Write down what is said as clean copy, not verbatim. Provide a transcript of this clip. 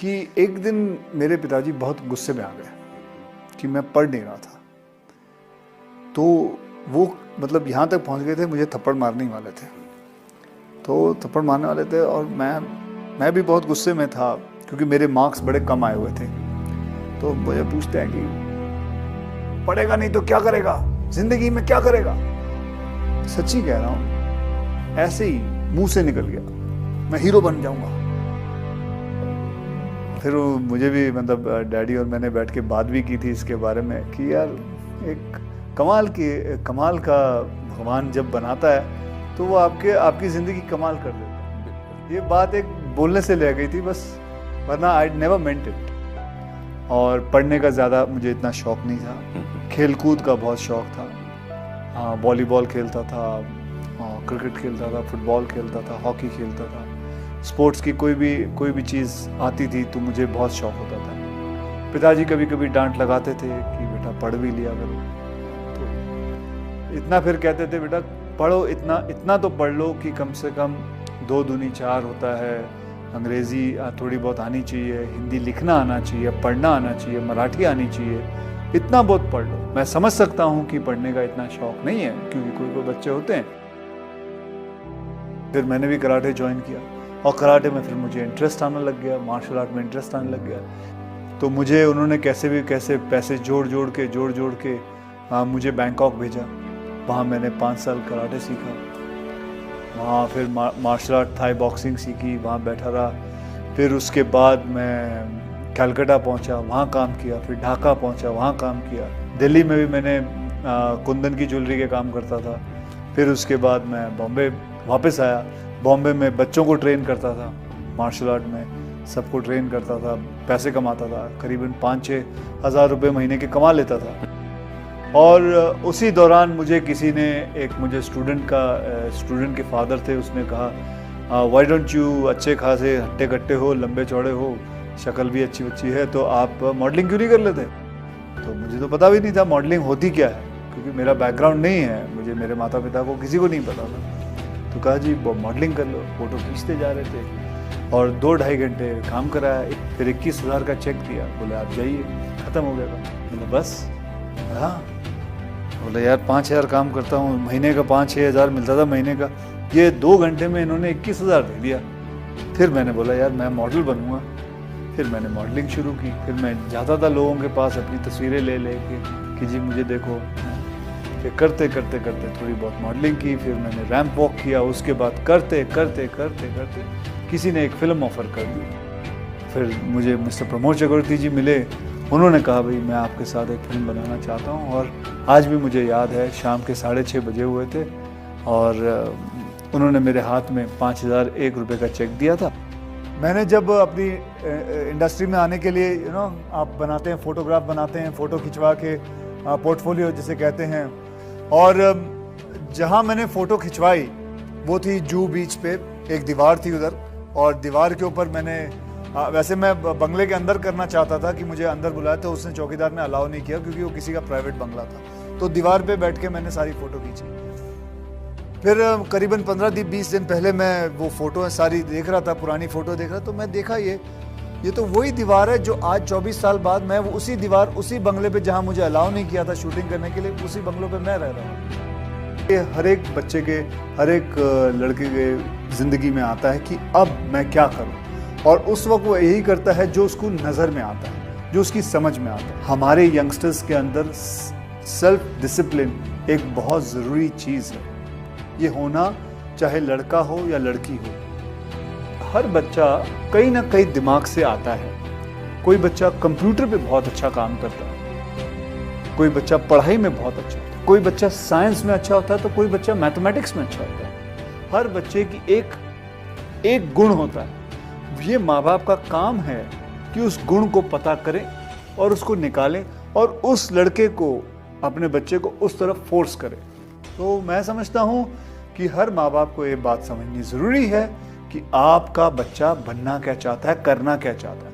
कि एक दिन मेरे पिताजी बहुत गुस्से में आ गए कि मैं पढ़ नहीं रहा था। तो वो मतलब यहाँ तक पहुँच गए थे, मुझे थप्पड़ मारने ही वाले थे। तो थप्पड़ मारने वाले थे और मैं भी बहुत गुस्से में था क्योंकि मेरे मार्क्स बड़े कम आए हुए थे। तो मुझे पूछते हैं कि पढ़ेगा नहीं तो क्या करेगा, जिंदगी में क्या करेगा। सच्ची कह रहा हूँ, ऐसे ही मुंह से निकल गया, मैं हीरो बन जाऊंगा। फिर मुझे भी मतलब डैडी और मैंने बैठ के बात भी की थी इसके बारे में कि यार एक कमाल का भगवान जब बनाता है तो वो आपकी ज़िंदगी कमाल कर देता है। ये बात एक बोलने से ले गई थी बस, वरना आई नेवर मेंट इट। और पढ़ने का ज़्यादा मुझे इतना शौक़ नहीं था, खेल कूद का बहुत शौक़ था। हाँ, वॉलीबॉल खेलता था, क्रिकेट खेलता था, फुटबॉल खेलता था, हॉकी खेलता था। स्पोर्ट्स की कोई भी चीज़ आती थी तो मुझे बहुत शौक़ होता था। पिताजी कभी कभी डांट लगाते थे कि बेटा पढ़ भी लिया करो, तो इतना फिर कहते थे बेटा पढ़ो, इतना तो पढ़ लो कि कम से कम 2 दूनी 4 होता है। अंग्रेज़ी थोड़ी बहुत आनी चाहिए, हिंदी लिखना आना चाहिए, पढ़ना आना चाहिए, मराठी आनी चाहिए, इतना बहुत पढ़ लो। मैं समझ सकता हूँ कि पढ़ने का इतना शौक़ नहीं है क्योंकि कोई बच्चे होते हैं। फिर मैंने भी कराटे ज्वाइन किया और कराटे में फिर मुझे इंटरेस्ट आने लग गया, मार्शल आर्ट में इंटरेस्ट आने लग गया। तो मुझे उन्होंने कैसे पैसे जोड़ जोड़ के मुझे बैंकॉक भेजा। वहाँ मैंने 5 साल कराटे सीखा। वहाँ फिर मार्शल आर्ट थाई बॉक्सिंग सीखी, वहाँ बैठा रहा। फिर उसके बाद मैं कलकत्ता पहुँचा, वहाँ काम किया। फिर ढाका पहुँचा, वहाँ काम किया। दिल्ली में भी मैंने कुंदन की ज्वेलरी के काम करता था। फिर उसके बाद मैं बॉम्बे वापस आया। बॉम्बे में बच्चों को ट्रेन करता था, मार्शल आर्ट में सबको ट्रेन करता था, पैसे कमाता था। करीबन 5-6 हज़ार रुपये महीने के कमा लेता था। और उसी दौरान मुझे किसी ने मुझे स्टूडेंट के फादर थे, उसने कहा व्हाई डोंट यू, अच्छे खासे हट्टे कट्टे हो, लंबे चौड़े हो, शक्ल भी अच्छी है, तो आप मॉडलिंग क्यों नहीं कर लेते। तो मुझे तो पता भी नहीं था मॉडलिंग होती क्या है क्योंकि मेरा बैकग्राउंड नहीं है, मुझे मेरे माता पिता को किसी को नहीं पता था। तो कहा जी मॉडलिंग कर लो। फ़ोटो खींचते जा रहे थे और 2-2.5 घंटे काम कराया। फिर 21,000 का चेक दिया, बोले आप जाइए, ख़त्म हो गया। बोले बस। हाँ, बोले यार 5,000 काम करता हूँ, महीने का 5-6 हज़ार मिलता था महीने का, ये 2 घंटे में इन्होंने 21,000 दे दिया। फिर मैंने बोला यार मैं मॉडल बनूँगा। फिर मैंने मॉडलिंग शुरू की। फिर मैं जाता था लोगों के पास अपनी तस्वीरें ले के कि जी मुझे देखो। फिर करते थोड़ी बहुत मॉडलिंग की। फिर मैंने रैंप वॉक किया। उसके बाद करते किसी ने एक फ़िल्म ऑफ़र कर दी। फिर मुझे मिस्टर प्रमोद चक्रवर्ती जी मिले। उन्होंने कहा भाई मैं आपके साथ एक फ़िल्म बनाना चाहता हूँ। और आज भी मुझे याद है शाम के 6:30 बजे हुए थे और उन्होंने मेरे हाथ में 5,001 रुपये का चेक दिया था। मैंने जब अपनी इंडस्ट्री में आने के लिए आप बनाते हैं, फ़ोटोग्राफ बनाते हैं, फ़ोटो खिंचवा के पोर्टफोलियो जिसे कहते हैं। और जहाँ मैंने फ़ोटो खिंचवाई वो थी जूहू बीच पे, एक दीवार थी उधर, और दीवार के ऊपर मैंने वैसे मैं बंगले के अंदर करना चाहता था कि मुझे अंदर बुलाया, तो उसने चौकीदार ने अलाउ नहीं किया क्योंकि वो किसी का प्राइवेट बंगला था। तो दीवार पे बैठ के मैंने सारी फ़ोटो खींची। फिर करीबन 15-20 दिन पहले मैं वो फ़ोटो सारी देख रहा था, पुरानी फ़ोटो देख रहा, तो मैं देखा ये तो वही दीवार है जो आज 24 साल बाद मैं उसी बंगले पे जहाँ मुझे अलाउ नहीं किया था शूटिंग करने के लिए, उसी बंगलों पे मैं रह रहा हूँ। ये हर एक बच्चे के, हर एक लड़के के ज़िंदगी में आता है कि अब मैं क्या करूँ, और उस वक्त वो यही करता है जो उसको नज़र में आता है, जो उसकी समझ में आता है। हमारे यंगस्टर्स के अंदर सेल्फ डिसिप्लिन एक बहुत ज़रूरी चीज़ है। ये होना चाहे लड़का हो या लड़की हो। हर बच्चा कहीं ना कहीं दिमाग से आता है। कोई बच्चा कंप्यूटर पे बहुत अच्छा काम करता है, कोई बच्चा पढ़ाई में बहुत अच्छा होता है, कोई बच्चा साइंस में अच्छा होता है, तो कोई बच्चा मैथमेटिक्स में अच्छा होता है। हर बच्चे की एक गुण होता है। ये माँ बाप का काम है कि उस गुण को पता करें और उसको निकालें और उस लड़के को, अपने बच्चे को उस तरफ फोर्स करें। तो मैं समझता हूँ कि हर माँ बाप को ये बात समझनी ज़रूरी है कि आपका बच्चा बनना क्या चाहता है, करना क्या चाहता है।